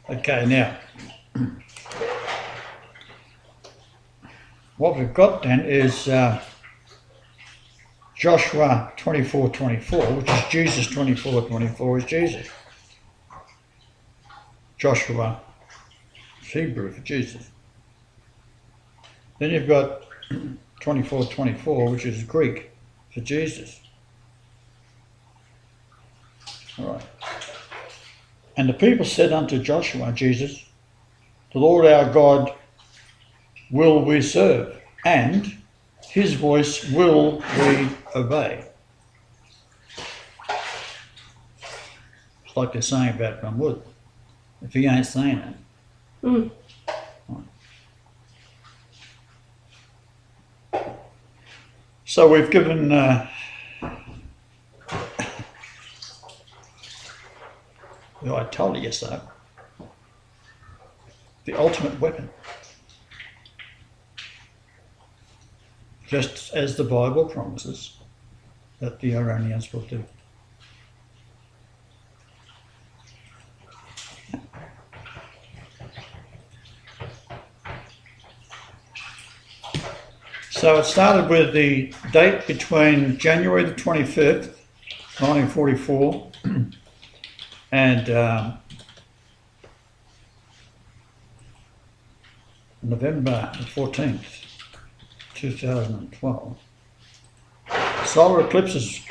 Okay, now, what we've got then is Joshua 24:24, which is Jesus. 24:24 is Jesus. Joshua is Hebrew for Jesus. Then you've got 24:24, which is Greek for Jesus. All right. And the people said unto Joshua, Jesus, the Lord our God will we serve, and his voice will we obey. It's like they're saying about Van Wood. If he ain't saying it. Mm. Right. So we've given I told you so. The ultimate weapon. Just as the Bible promises that the Iranians will do. So it started with the date between January the 25th, 1944, and November the 14th, 2012. Solar eclipses.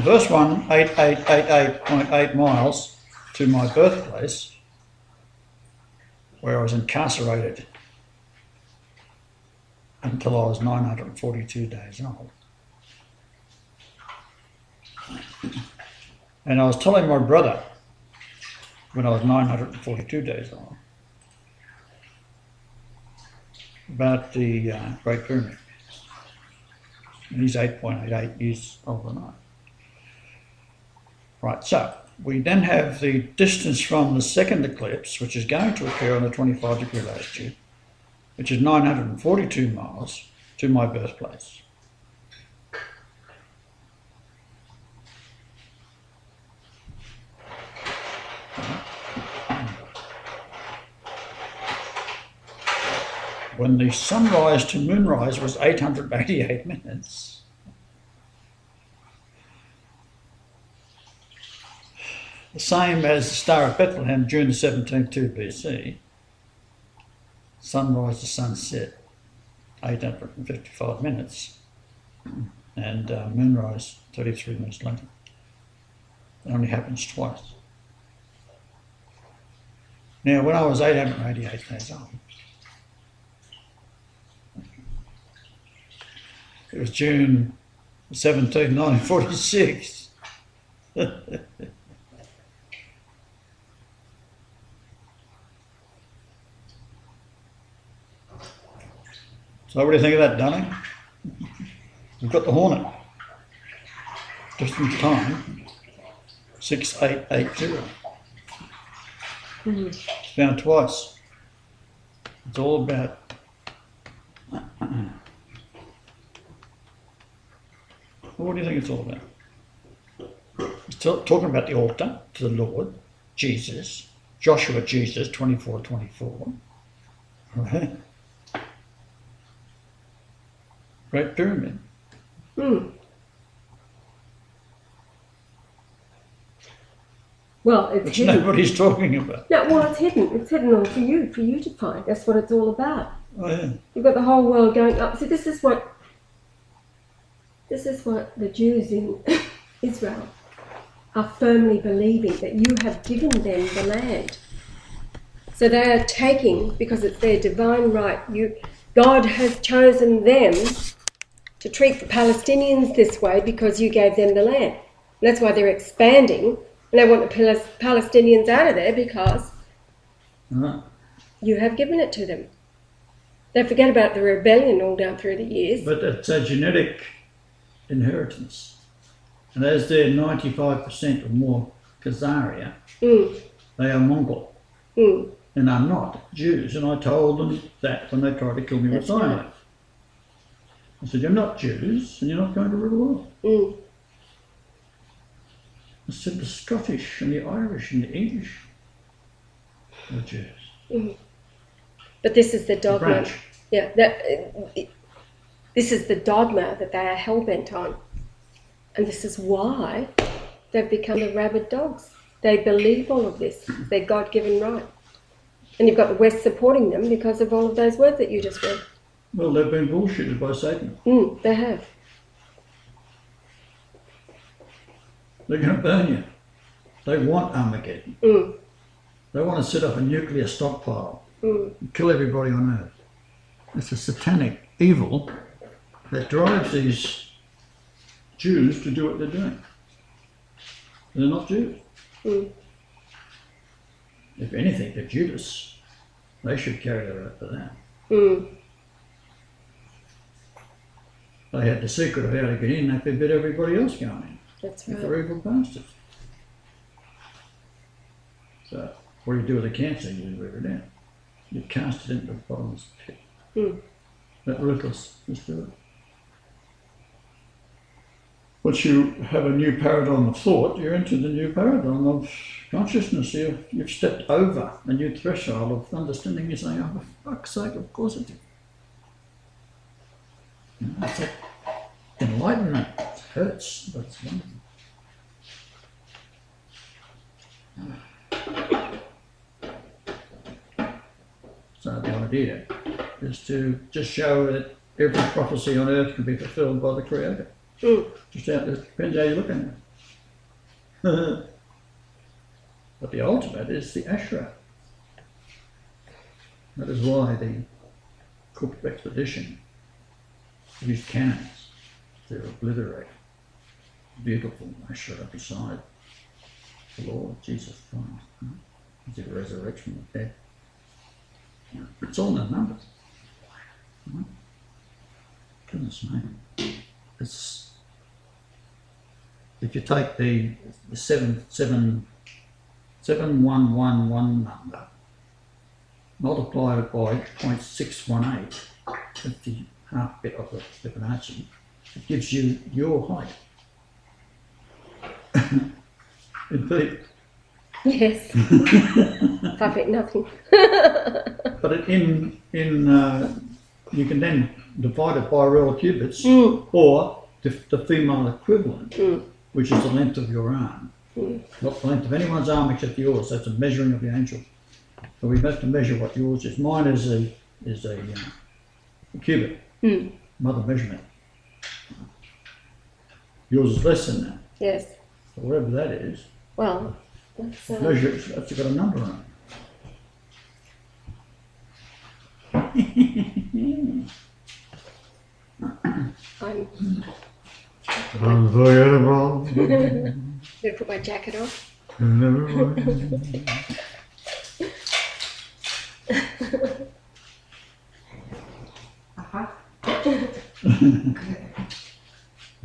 First one, 8888.8 miles to my birthplace, where I was incarcerated until I was 942 days old. And I was telling my brother when I was 942 days old about the Great Pyramid. And he's 8.88 years older than I. Right, so we then have the distance from the second eclipse, which is going to occur on the 25-degree latitude, which is 942 miles to my birthplace. When the sunrise to moonrise was 888 minutes. The same as the Star of Bethlehem, June the 17th, 2 BC. Sunrise to sunset, 855 minutes. And moonrise, 33 minutes later. It only happens twice. Now, when I was 888 days old, it was June 17, 1946. So what do you think of that, Dunning? We've got the Hornet. Distance time, 6880. It's found twice. It's all about what do you think it's all about? It's talking about the altar to the Lord, Jesus, Joshua Jesus, 24:24. Right? Great Pyramid. Mm. Well, it's Which hidden. nobody's talking about. No, well, it's hidden. It's hidden all for you to find. That's what it's all about. Oh, yeah. You've got the whole world going up. See, this is what the Jews in Israel are firmly believing, that you have given them the land. So they are taking, because it's their divine right, God has chosen them to treat the Palestinians this way because you gave them the land. And that's why they're expanding, and they want the Palestinians out of there because you have given it to them. They forget about the rebellion all down through the years. But it's a genetic inheritance. And as they're 95% or more Khazaria, they are Mongol. And are not Jews. And I told them that when they tried to kill me with cyanide. Right. I said, you're not Jews and you're not going to rule the world. I said the Scottish and the Irish and the English were Jews. But this is the The dogma. branch. Yeah, this is the dogma that they are hell-bent on. And this is why they've become the rabid dogs. They believe all of this. It's their God-given right. And you've got the West supporting them because of all of those words that you just read. Well, they've been bullshitted by Satan. They have. They're going to burn you. They want Armageddon. They want to set up a nuclear stockpile and kill everybody on Earth. It's a satanic evil that drives these Jews to do what they're doing. They're not Jews. If anything, they're Judas. They should carry their oath for that. They had the secret of how to get in, they forbid everybody else going in. That's right. They're evil bastards. So, what do you do with a cancer? You root it out. You cast it into the bottomless pit. That ruthless. Just do it. Once you have a new paradigm of thought, you're into the new paradigm of consciousness. You've stepped over a new threshold of understanding. You're saying, oh, for fuck's sake, of course I do. You know, it's like enlightenment. It hurts, but it's wonderful. So the idea is to just show that every prophecy on earth can be fulfilled by the Creator. Just out there, depends how you look at it. But the ultimate is the Ashra. That is why the Cook expedition used cannons to obliterate the beautiful Ashra beside the Lord Jesus Christ. The resurrection of the dead. It's all in the numbers. Goodness me. It's, if you take the 7111 number, multiply it by 0.618, that's the half bit of the Fibonacci, it gives you your height in feet. Yes. 5 feet nothing. But you can then divide it by real cubits, or the female equivalent, which is the length of your arm. Not the length of anyone's arm except yours. That's a measuring of the angel. So we have to measure what yours is. Mine is a cubit, mother measurement. Yours is less than that. Yes. So whatever that is, Well, that's got a number on it. I'm Unforgettable. going to put my jacket on.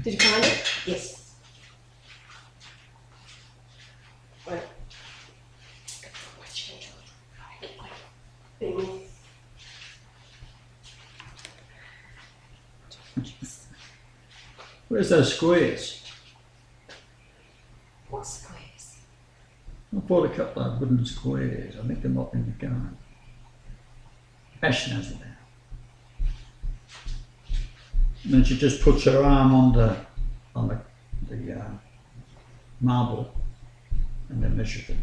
Did you find it? Yes. Right. Where's those squares? What squares? I bought a couple of wooden squares. I think they're not in the garden. Ash knows about. And then she just puts her arm on the marble and then measures it.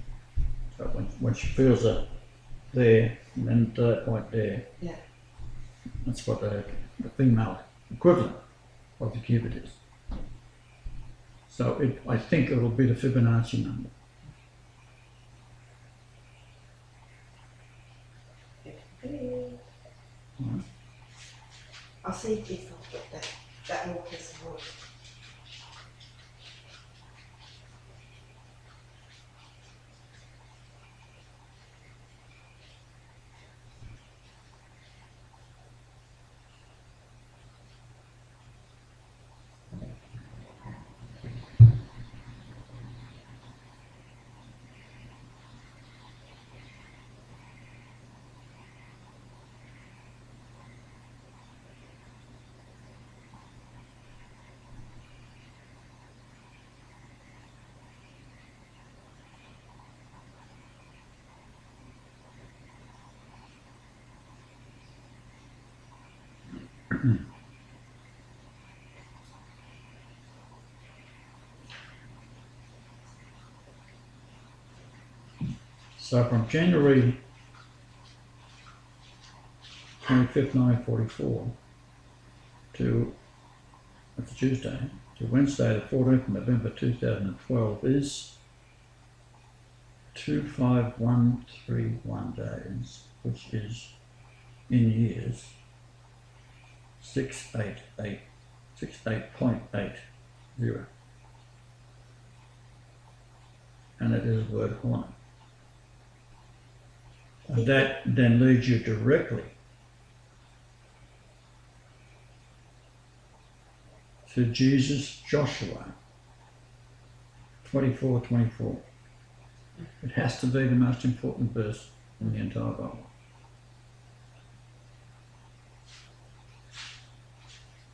So when she feels it there and then to that point there, Yeah. that's what the female equivalent of the cubit is. So I think it'll be the Fibonacci number. Right. I'll see if I'll get that more piece of wood. So from January 25th, 1944 to, that's Tuesday, to Wednesday the 14th of November 2012 is 25131 days, which is in years 68.80. And it is the word Kahuna. And that then leads you directly to Jesus Joshua 24:24. It has to be the most important verse in the entire Bible.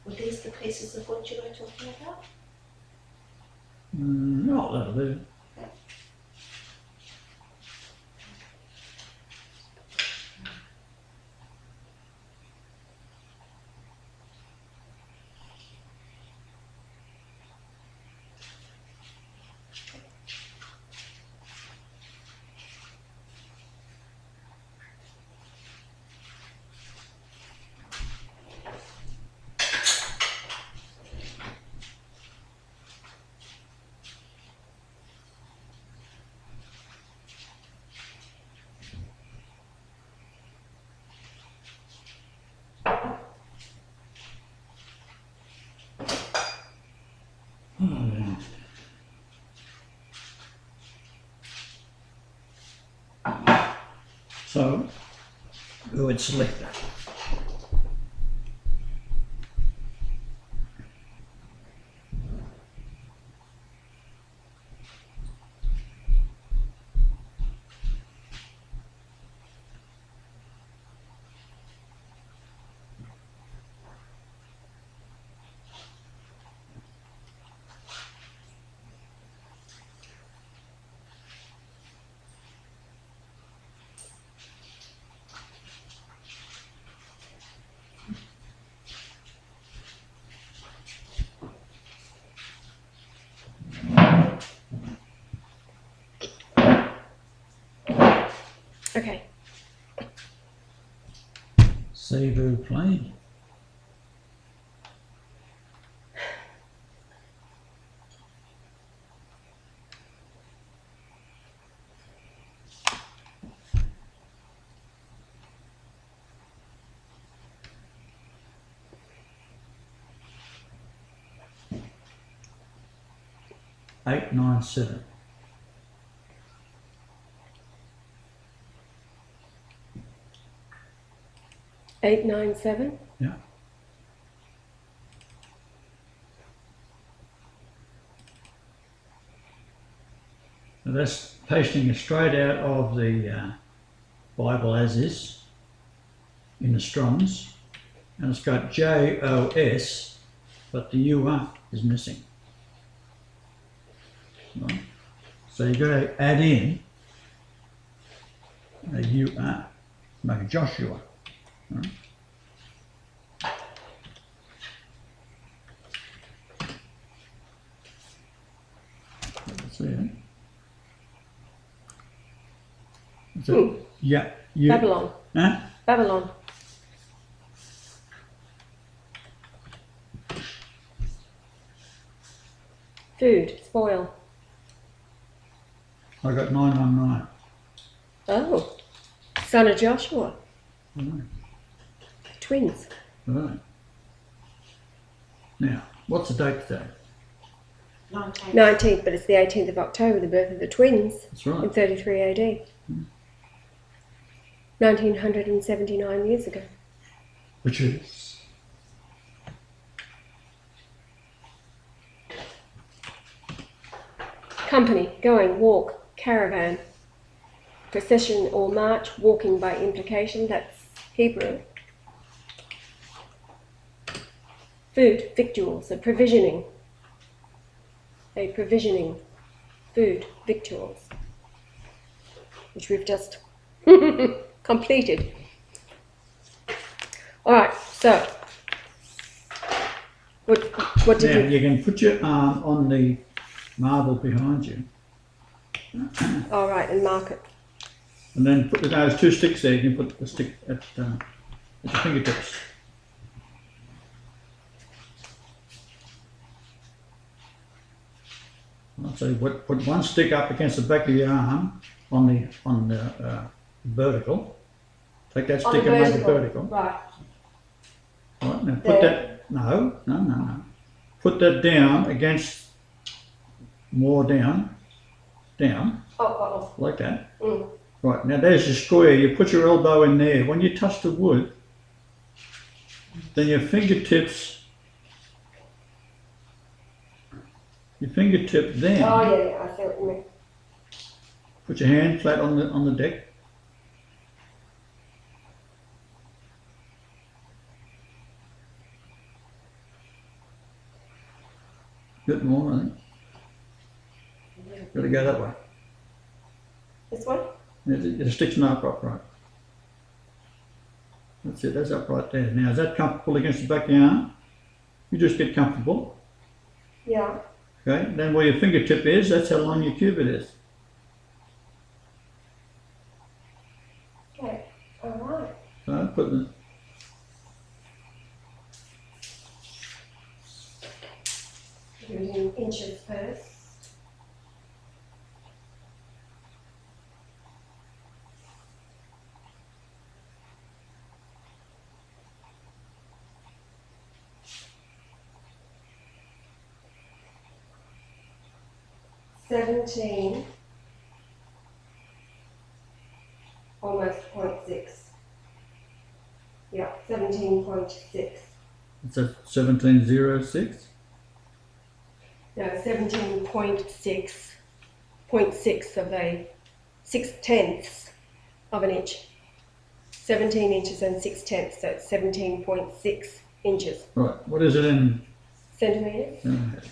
Were these the pieces of wood you were talking about? No, that'll do. So, who would select that? Okay. Cebu Plain. Eight, 9, 7. Eight, 9, 7. Yeah. Now that's pasting it straight out of the Bible as is in the Strongs, and it's got JOS, but the UR is missing. Right. So you've got to add in a UR, make a Joshua. Right. Let's see it. Yeah. Babylon. Huh? Babylon. Food, spoil. I got 919. Oh, son of Joshua. Right. Twins. Right. Now, what's the date today? 19th, but it's the 18th of October, the birth of the twins. That's right. In 33 AD. 1979 years ago. Which is Company, going, walk, caravan, procession or march, walking by implication, that's Hebrew. Food, victuals, a provisioning. A provisioning, food, victuals, which we've just completed. All right, so What did Now, you can put your arm on the marble behind you. All right, and mark it. And then put those two sticks there. You can put the stick at your fingertips. So put one stick up against the back of your arm on the vertical. Take that stick and make it vertical. Right. Right. Now put that. No. Put that down against. More down. Like that. Mm. Right, now there's your square. You put your elbow in there. When you touch the wood, then your fingertips then. Oh yeah, I see what you mean. Put your hand flat on the deck. Bit more, I think. Got to go that way. This one? The stick's not upright. That's it, that's upright there. Now, is that comfortable against the back of your arm? You just get comfortable. Yeah. Okay, then where your fingertip is, that's how long your cubit is. Okay, alright. So put the. Do it in inches first. Almost 0.6. Yeah, 17.6. It's a 1706. No, 17.6. 0.6 of a 6/10 of an inch. 17 inches and 6/10, so it's 17.6 inches. Right, what is it in Centimetres? centimetres?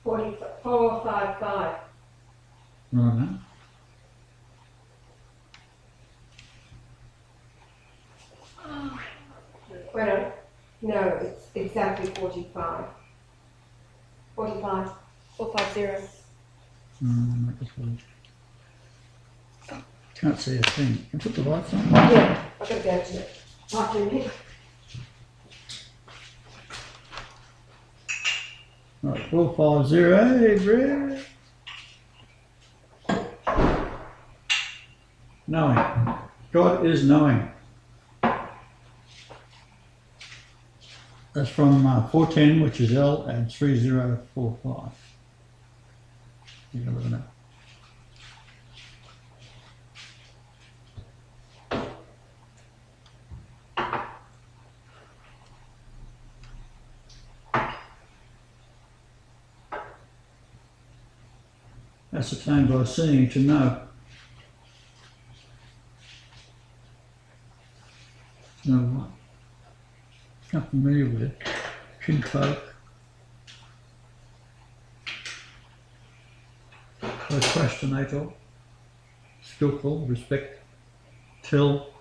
Four, 455. Right. Wait on. No, it's exactly 45. 45. 450. Can't see a thing. Can you put the lights on? Yeah, I've got to go to the bathroom here. Right, 450, hey, bro. Knowing. God is knowing. That's from 410, which is L, and 3045. You can look at that. Ascertained by seeing to know. Know what? Not familiar with it. Kinfolk. Procrastinator. Skillful, respect, till.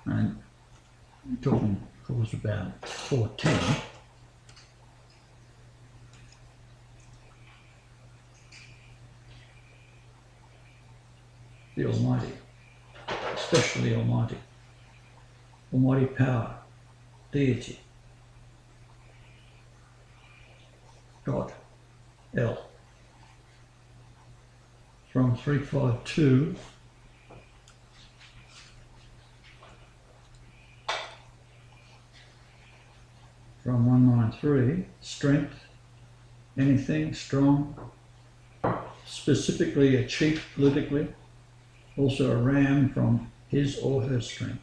And talking, of course, about 410. The Almighty, especially Almighty, Almighty power, deity, God, L. From 352, from 193, strength, anything strong, specifically a chief politically. Also a ram from his or her strength.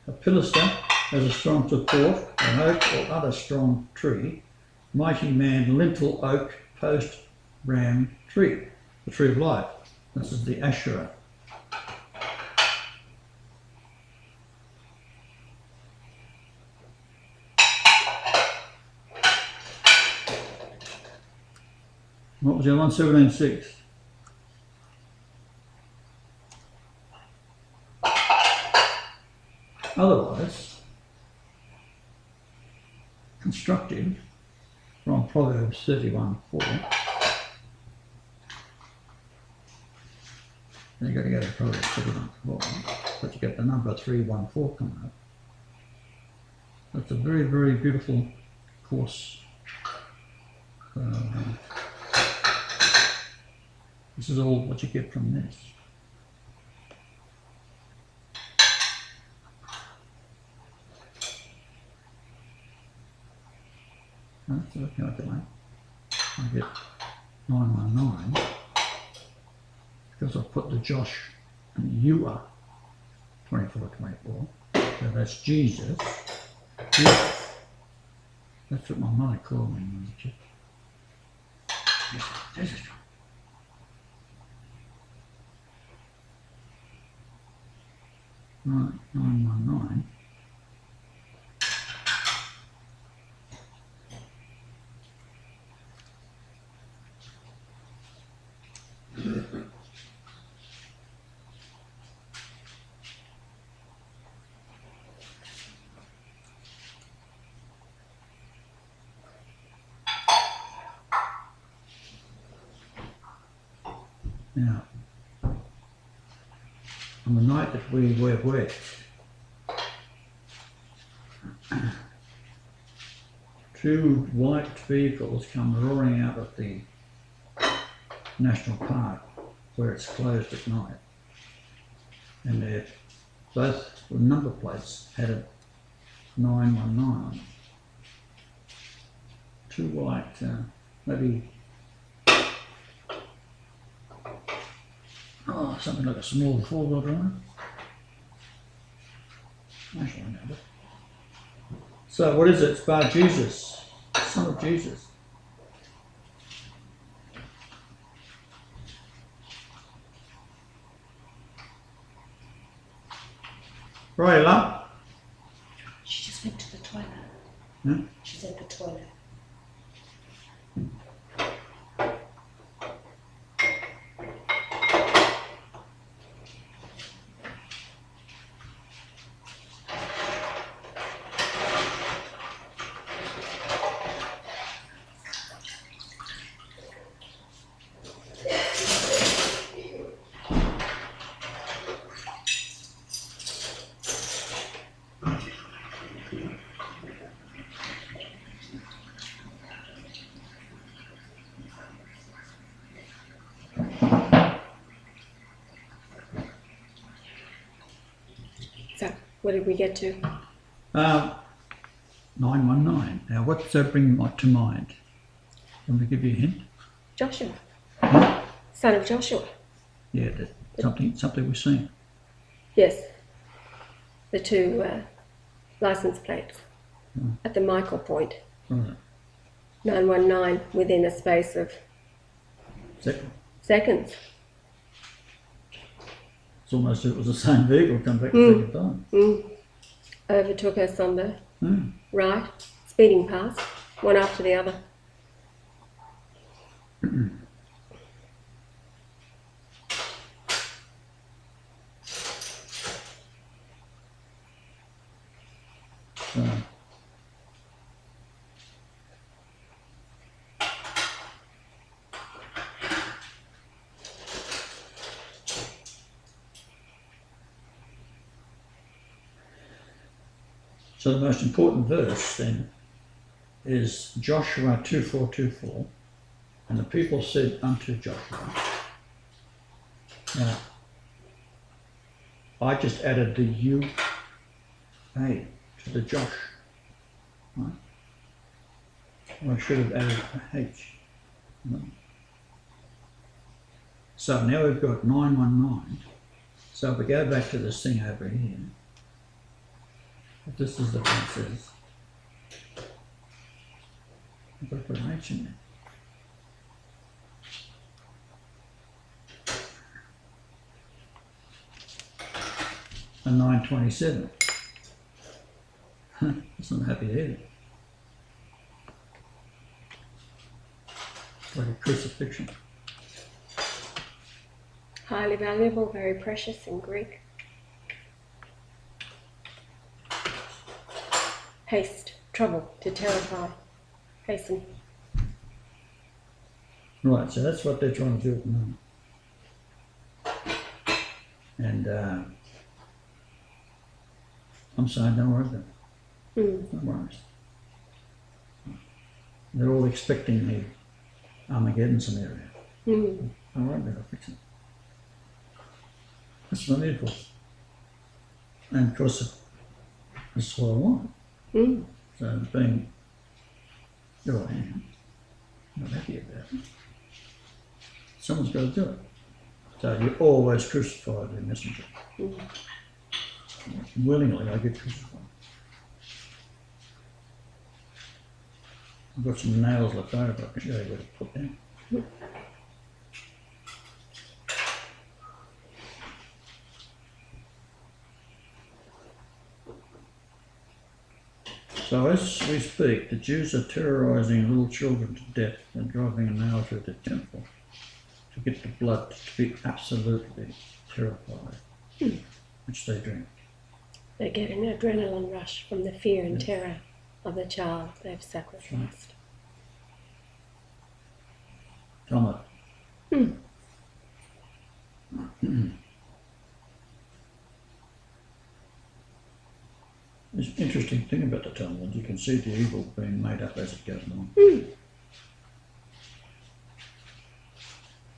A pilaster has a strong support, an oak or other strong tree. Mighty man, lintel, oak, post, ram, tree. The tree of life. This is the Asherah. What was your one? 17.6. constructed from Proverbs 31:4. Then you've got to go to Proverbs 31:4, but you get the number 314 coming up. That's a very, very beautiful course. This is all what you get from this. That's a calculate. I get 919 because I've put the Josh and you are 24. So that's Jesus. Jesus. That's what my mother called me when I was a kid. Jesus. Right, 919. Now, on the night that we were wet, two white vehicles come roaring out of the national park where it's closed at night, and they're both the number plates had a 919 on them. Two white, maybe something like a small four-wheel drive. I shall remember. So what is it? It's Bar Jesus, Son of Jesus. Right, love? She just went to the toilet. Hmm? She's at the toilet. So, what did we get to? 919. Now, what does that bring to mind? Want me to give you a hint? Joshua. Hmm? Son of Joshua. Yeah, something we've seen. Yes. The two license plates at the Michael point. Right. 919 within a space of seconds. It's almost as if it was the same vehicle come back the second time. Overtook us on the right, speeding past, one after the other. So the most important verse then is Joshua 2:4-4, and the people said unto Joshua. Now, I just added the U-A to the Josh, right? I should have added a H. No. So now we've got 919. So if we go back to this thing over here, this is the one it says. I've got to put an H in there. And 927. It's not happy either. Like a crucifixion. Highly valuable, very precious in Greek. Haste. trouble, to terrify, hasten. Right, so that's what they're trying to do at the moment. And I'm saying, don't worry about it. No worries. They're all expecting the Armageddon scenario. Don't worry about it, I'll fix it. That's what I need for. And of course, that's what I want. So being who I am, I'm not happy about it. Someone's got to do it. So you always crucify the messenger. Willingly, I get crucified. I've got some nails left over, I can show you where to put them. So as we speak, the Jews are terrorising little children to death and driving a nail through the temple to get the blood to be absolutely terrified, which they drink. They get an adrenaline rush from the fear and terror of the child they've sacrificed. Talmud. There's an interesting thing about the Talmud. You can see the evil being made up as it goes along.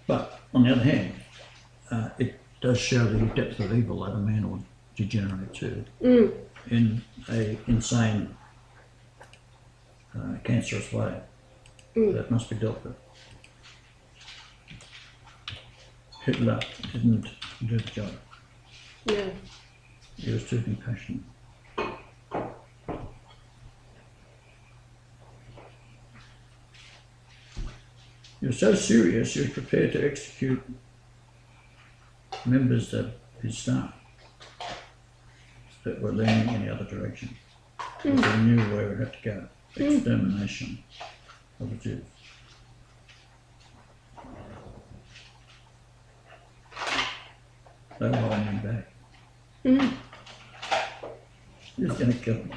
But on the other hand, it does show the depth of evil that a man will degenerate to in a insane, cancerous way that must be dealt with. Hitler didn't do the job. No. He was too compassionate. He was so serious, he was prepared to execute members of his staff that were leaning in the other direction. Because he knew where it had to go. Extermination of the Jews. They were holding him back. He was going to kill them.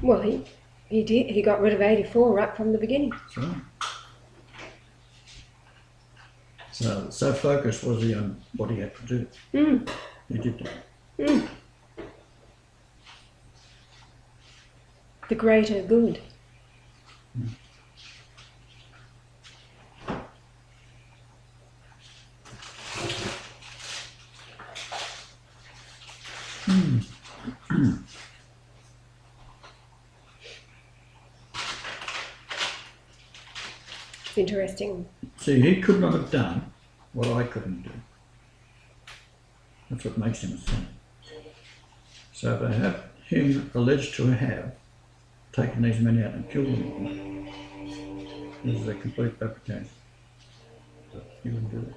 Well, he did. He got rid of 84 right from the beginning. That's right. So focused was he on what he had to do. He did that. The greater good. It's interesting. See, he could not have done what I couldn't do. That's what makes him a saint. So to have him alleged to have taken these men out and killed them, this is a complete fabrication. He wouldn't do that.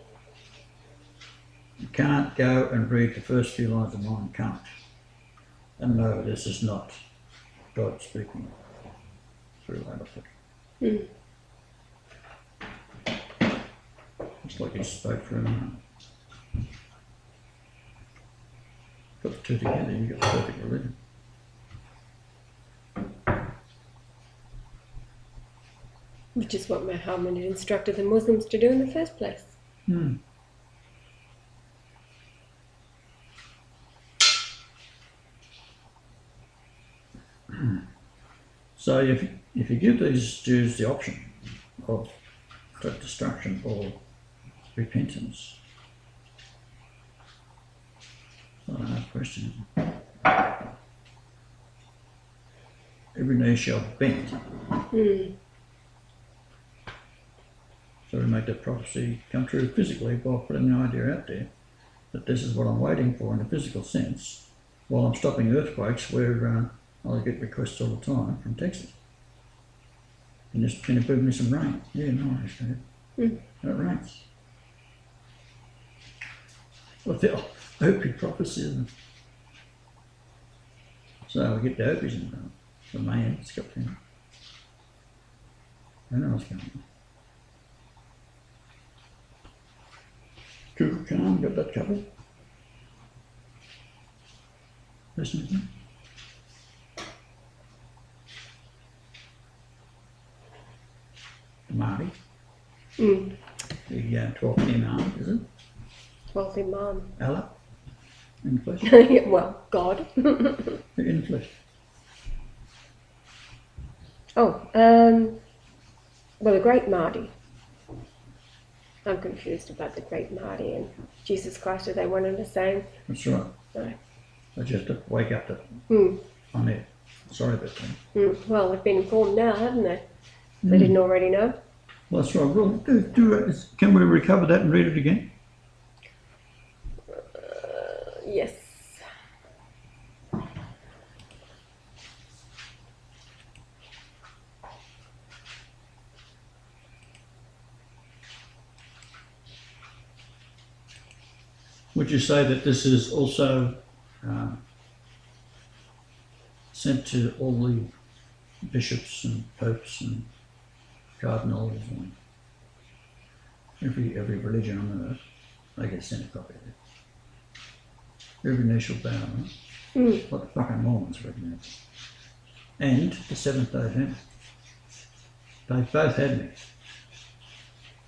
You can't go and read the first few lines of mine, can't. And no, this is not God speaking through Leonard. It's like he spoke for him. Put the two together, you get the perfect religion. Which is what Muhammad instructed the Muslims to do in the first place. So if you give these Jews the option of destruction or repentance, it's not a hard question. Every knee shall bend. So we make that prophecy come true physically by putting the idea out there that this is what I'm waiting for in a physical sense, while I'm stopping earthquakes where I get requests all the time from Texas. And just, can you give me some rain? Yeah, no, I understand. It rains. Well, the Opie prophecy. So we get the Opies in the man, it's got them. I know what's going on. Cuckoo Khan, got that covered? Listen to me. the Māori. Mm. The 12th Imam, is it? 12th Imam. Allah? In the flesh? Yeah, well, God. In the flesh. Oh, well, the Great Mahdi. I'm confused about the Great Mahdi and Jesus Christ. Are they one and the same? That's right. No. I just have to wake up to on it. Sorry about that. Well, they've been informed now, haven't they? They didn't already know. Well, that's right. Well, can we recover that and read it again? Yes. Would you say that this is also sent to all the bishops and popes and cardinals and every religion on earth? They get sent a copy of it. Every knee shall bow, right? What the fucking Mormons reckon it. And the Seventh-day Adventists. They both had me.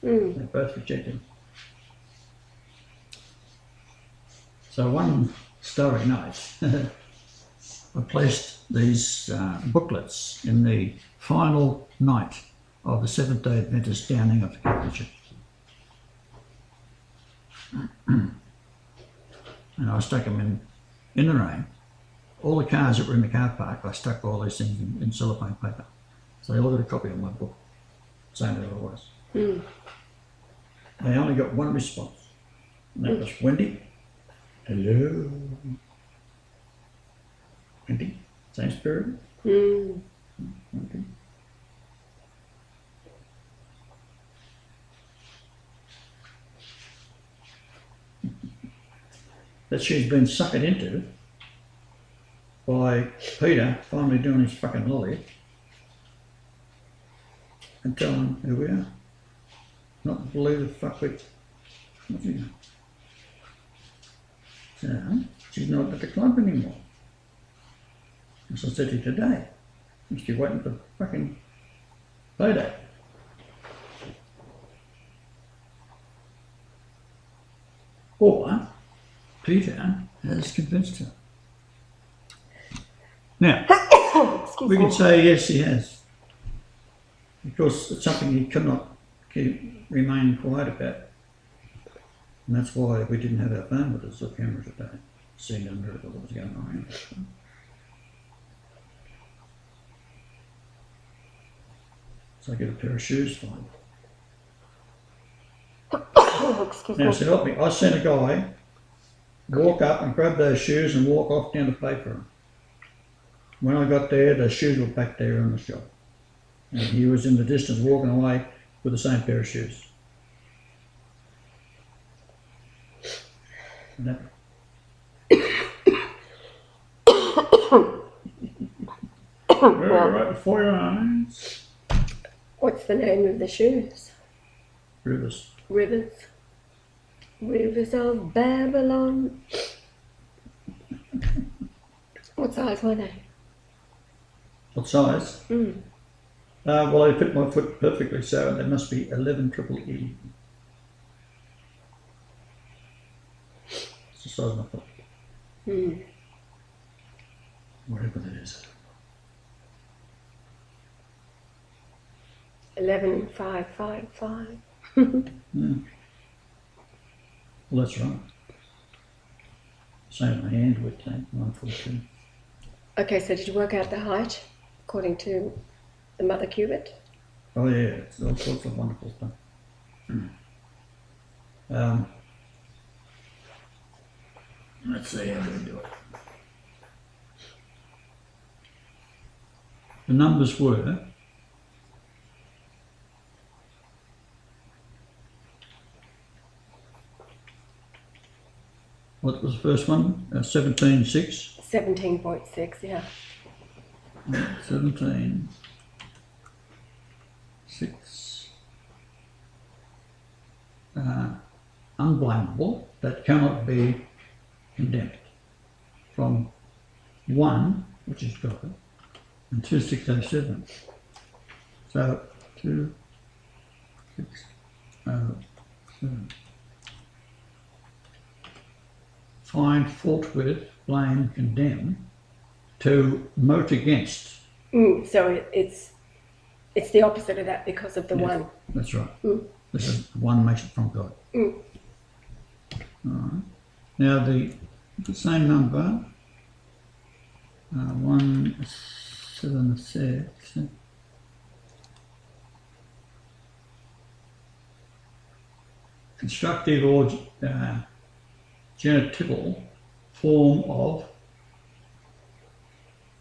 They both rejected me. So one starry night, I placed these booklets in the final night of the Seventh-day Adventist downing of the Catholic Church. And I stuck them in the rain. All the cars that were in the car park, I stuck all these things in cellophane paper. So they all got a copy of my book, same as it was. They only got one response, and that was Wendy. Hello. Wendy, same spirit? Wendy. That she's been suckered into by Peter finally doing his fucking lolly and telling who we are. Not believe the fuck we... What do you know? So, she's not at the club anymore. As I said to you today, I'm still waiting for fucking payday. Or Peter has convinced her. Now, we can say yes, he has, because it's something he cannot remain quiet about. And that's why we didn't have our phone with us or camera today, seeing under what was going on. So I get a pair of shoes for him. Now, so help me, I sent a guy walk up and grab those shoes and walk off down to pay for them. When I got there, the shoes were back there in the shop. And he was in the distance walking away with the same pair of shoes. No. Right before your eyes. What's the name of the shoes? Rivers. Rivers. Rivers of Babylon. What size were they? What size? Well, they fit my foot perfectly, so they must be 11 triple E. It's the size of my foot. Whatever that is. 11 5 5 5. Yeah. Well, that's right. Same with my hand width, 142. Okay, so did you work out the height according to the mother cubit? Oh yeah, it's all sorts of wonderful stuff. Let's see how we do it. The numbers were what was the first one? 17.6. 17.6, yeah. 17.6. Unblameable, that cannot be condemned. From 1, which is God, and 2607. So 2, 607. Find fault with, blame, condemn, to mote against. So it's the opposite of that because of the Yes, one. That's right. This is one makes it from God. All right. Now the same number, 176. Constructive or genitival form of,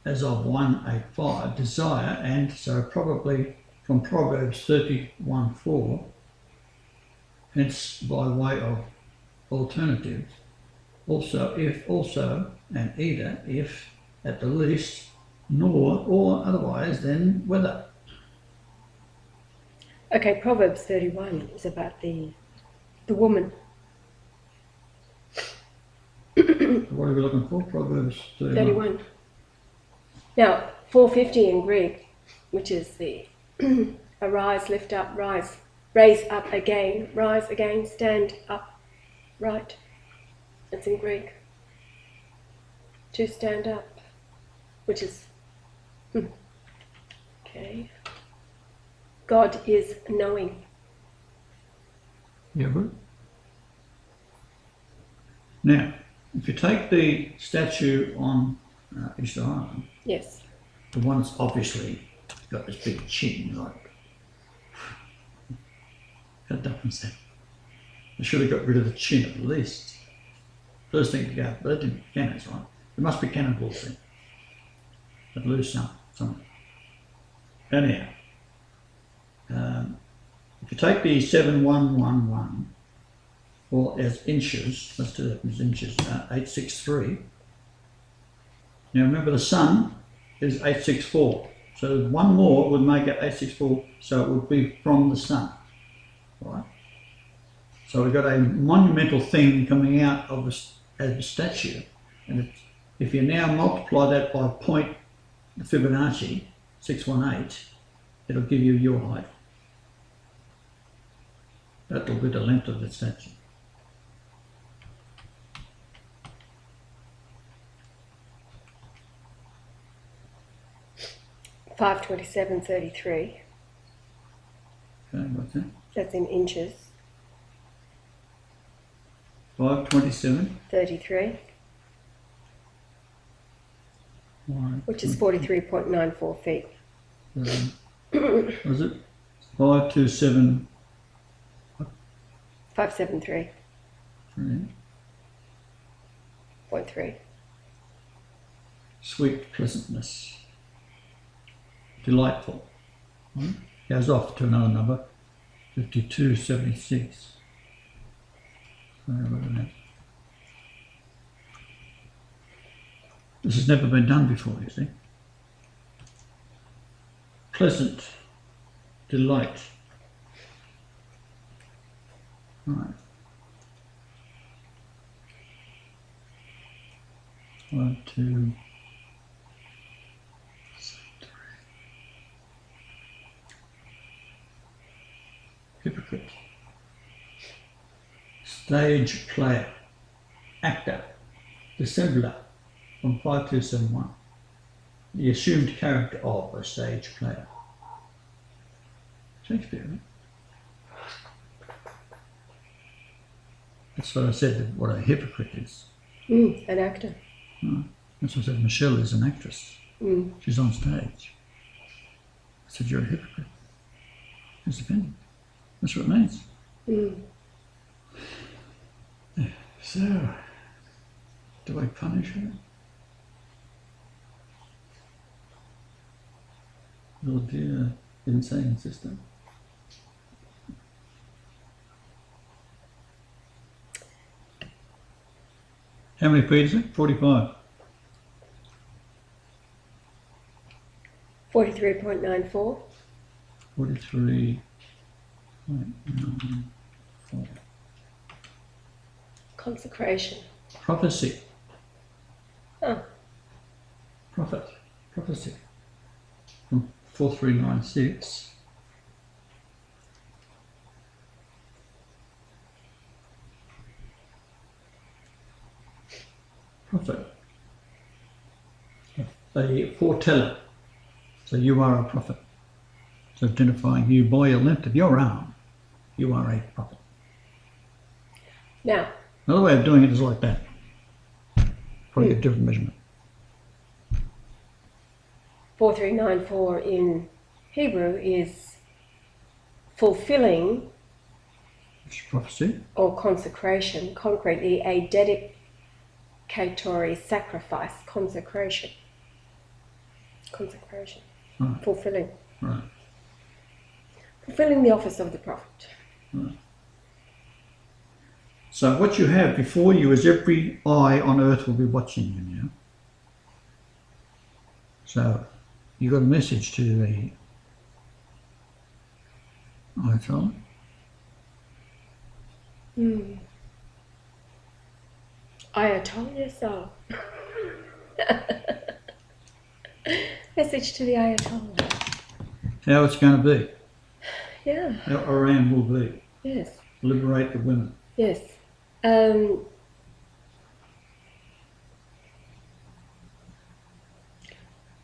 as of 185, desire, and so probably from Proverbs 31:4, hence by way of alternative, also, if, also, and either, if, at the least, nor, or otherwise, then whether. Okay, Proverbs 31 is about the woman. What are we looking for? Proverbs 31. Now, 450 in Greek, which is the arise, lift up, rise, raise up again, rise again, stand up, right. It's in Greek. To stand up, which is, okay. God is knowing. Yeah, good. Now, if you take the statue on Easter Island, Yes. the one that's obviously got this big chin, like, how dumb is that? They should have got rid of the chin at least. First thing to go, but they didn't. Cannons, right? There must be cannonballs there. They'd lose some. Anyhow, if you take the 7111 or as inches, let's do that as inches, 863. Now remember the sun is 864, so one more would make it 864, so it would be from the sun, right? So we've got a monumental thing coming out of a statue, and if you now multiply that by point the Fibonacci 618, it'll give you your height. That'll be the length of the statue. $527.33. Okay, what's that? That's in inches. 527. 33, which is 43.94 feet. Was it 527? 573.3. Sweet pleasantness. Delightful. Right? Goes off to another number, 5276. So look at that. This has never been done before, you see. Pleasant. Delight. Right. 1, 2, 3. Hypocrite. Stage player. Actor. Dissembler. From 5271. The assumed character of a stage player. Shakespeare, right? That's what I said, what a hypocrite is. An actor. That's what I said, Michelle is an actress. She's on stage. I said, you're a hypocrite. She's offended. That's what it means. So, do I punish her? Oh dear, insane sister. How many feet is it? 45. 43.94. 43.94. Consecration. Prophecy. Oh. Prophecy. From 4396. prophet, a foreteller. So you are a prophet. So identifying you by your length of your arm, you are a prophet. Now, another way of doing it is like that. Probably a different measurement. 4394 in Hebrew is fulfilling Prophecy. or consecration, concretely a dedicatory sacrifice, consecration. Right. Fulfilling. Right. Fulfilling the office of the prophet. Right. So what you have before you is every eye on earth will be watching you now. So you got a message to the Ayatollah. Ayatollah, so. Message to the Ayatollah. How it's going to be. Yeah. How Iran will be. Yes. Liberate the women. Yes. The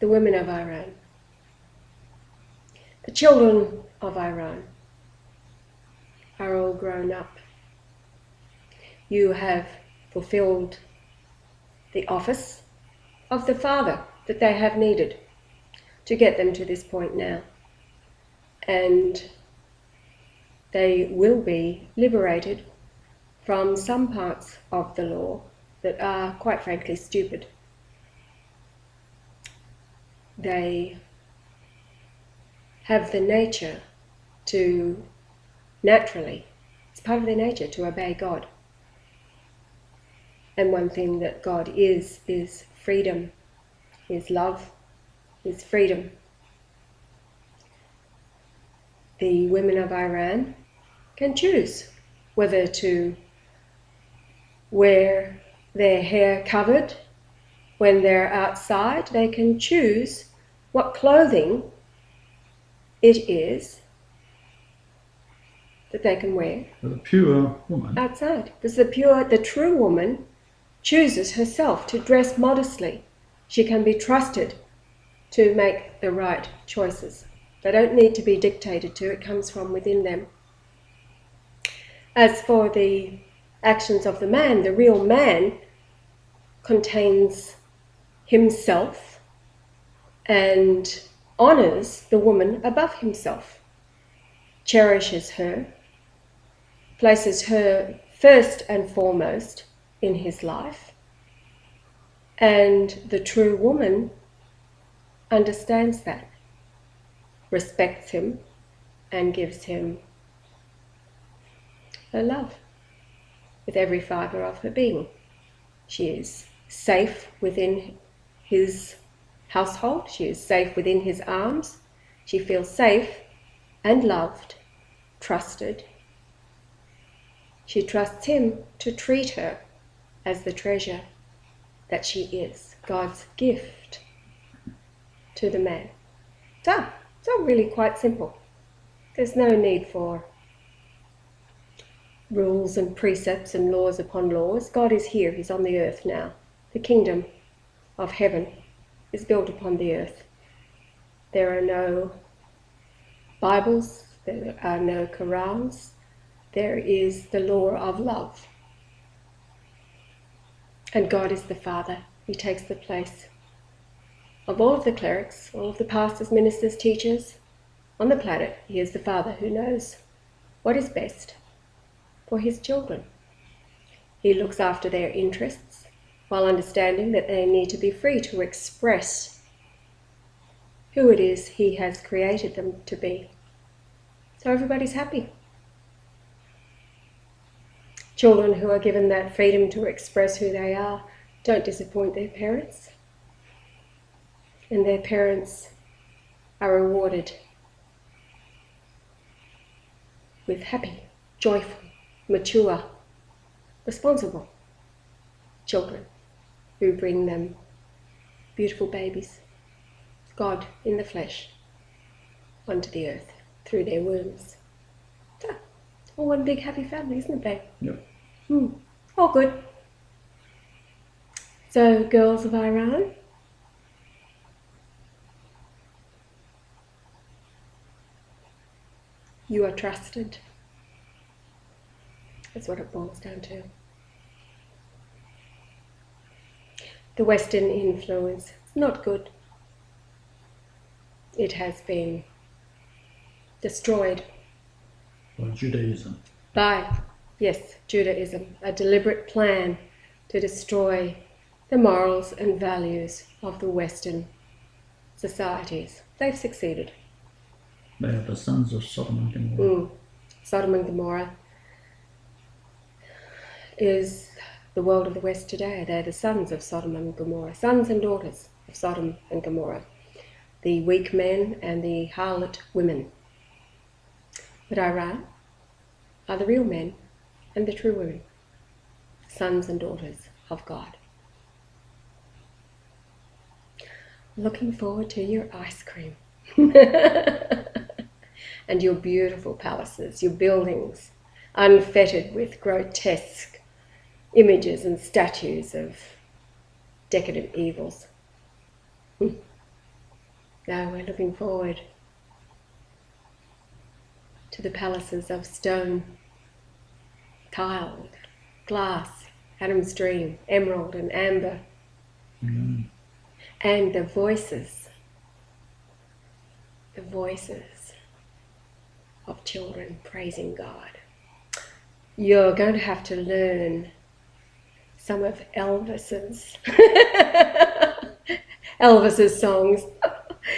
women of Iran. The children of Iran are all grown up. You have fulfilled the office of the father that they have needed to get them to this point now. And they will be liberated from some parts of the law that are, quite frankly, stupid. They have the nature to, naturally, it's part of their nature to obey God. And one thing that God is freedom, is love, is freedom. The women of Iran can choose whether to wear their hair covered when they're outside. They can choose what clothing it is that they can wear. For the pure woman. Outside. Because the true woman chooses herself to dress modestly. She can be trusted to make the right choices. They don't need to be dictated to. It comes from within them. As for the actions of the man, the real man contains himself and honors the woman above himself, cherishes her, places her first and foremost in his life, and the true woman understands that, respects him, and gives him her love with every fibre of her being. She is safe within his household. She is safe within his arms. She feels safe and loved, trusted. She trusts him to treat her as the treasure that she is, God's gift to the man. So, it's all really quite simple. There's no need for rules and precepts and laws upon laws. God is here, he's on the earth now. The kingdom of heaven is built upon the earth. There are no Bibles, there are no Qurans. There is the law of love. And God is the Father. He takes the place of all of the clerics, all of the pastors, ministers, teachers on the planet. He is the Father who knows what is best for his children. He looks after their interests while understanding that they need to be free to express who it is he has created them to be. So everybody's happy. Children who are given that freedom to express who they are don't disappoint their parents. And their parents are rewarded with happy, joyful, mature, responsible children who bring them beautiful babies, God in the flesh, onto the earth through their wombs. So, all one big happy family, isn't it, babe? Yep. All good. So, girls of Iran, you are trusted. That's what it boils down to. The Western influence is not good. It has been destroyed By Judaism. by, yes, Judaism, a deliberate plan to destroy the morals and values of the Western societies. They've succeeded. They are the sons of Sodom and Gomorrah. Sodom and Gomorrah is the world of the West today. They're the sons of Sodom and Gomorrah, sons and daughters of Sodom and Gomorrah, the weak men and the harlot women. But Iran are the real men and the true women, sons and daughters of God. Looking forward to your ice cream and your beautiful palaces, your buildings, unfettered with grotesque images and statues of decadent evils. Now we're looking forward to the palaces of stone, tiled, glass, Adam's dream, emerald and amber, and the voices of children praising God. You're going to have to learn some of Elvis's songs.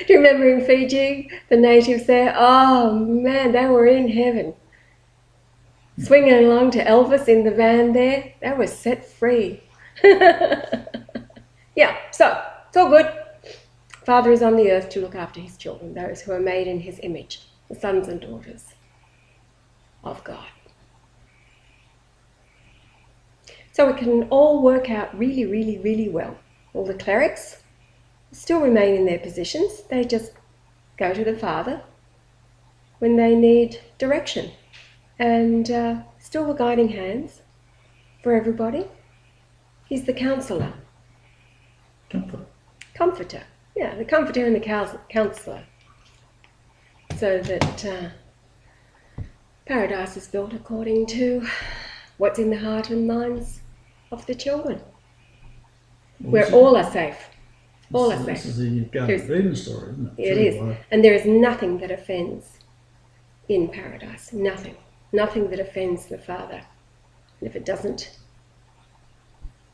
Do you remember in Fiji, the natives there? Oh man, they were in heaven. Swinging along to Elvis in the van there, they were set free. Yeah, so it's all good. Father is on the earth to look after his children, those who are made in his image, the sons and daughters of God. So it can all work out really, really, really well. All the clerics still remain in their positions. They just go to the Father when they need direction. And still the guiding hands for everybody. He's the counselor. Comforter. Yeah, the comforter and the counselor. So that paradise is built according to what's in the heart and minds of the children. Where all are safe. All are safe. This is the Garden of Eden story, isn't it? It is. And there is nothing that offends in paradise. Nothing. Nothing that offends the Father. And if it doesn't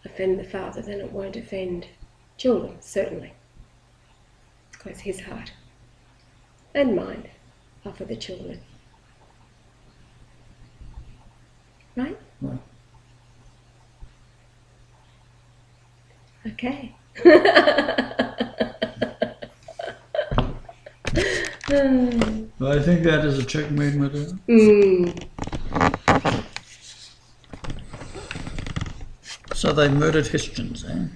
offend the Father, then it won't offend children, certainly. Because his heart and mind are for the children. Right? Right. Okay. Well, I think that is a checkmate, madam. So they murdered Hitchins, eh?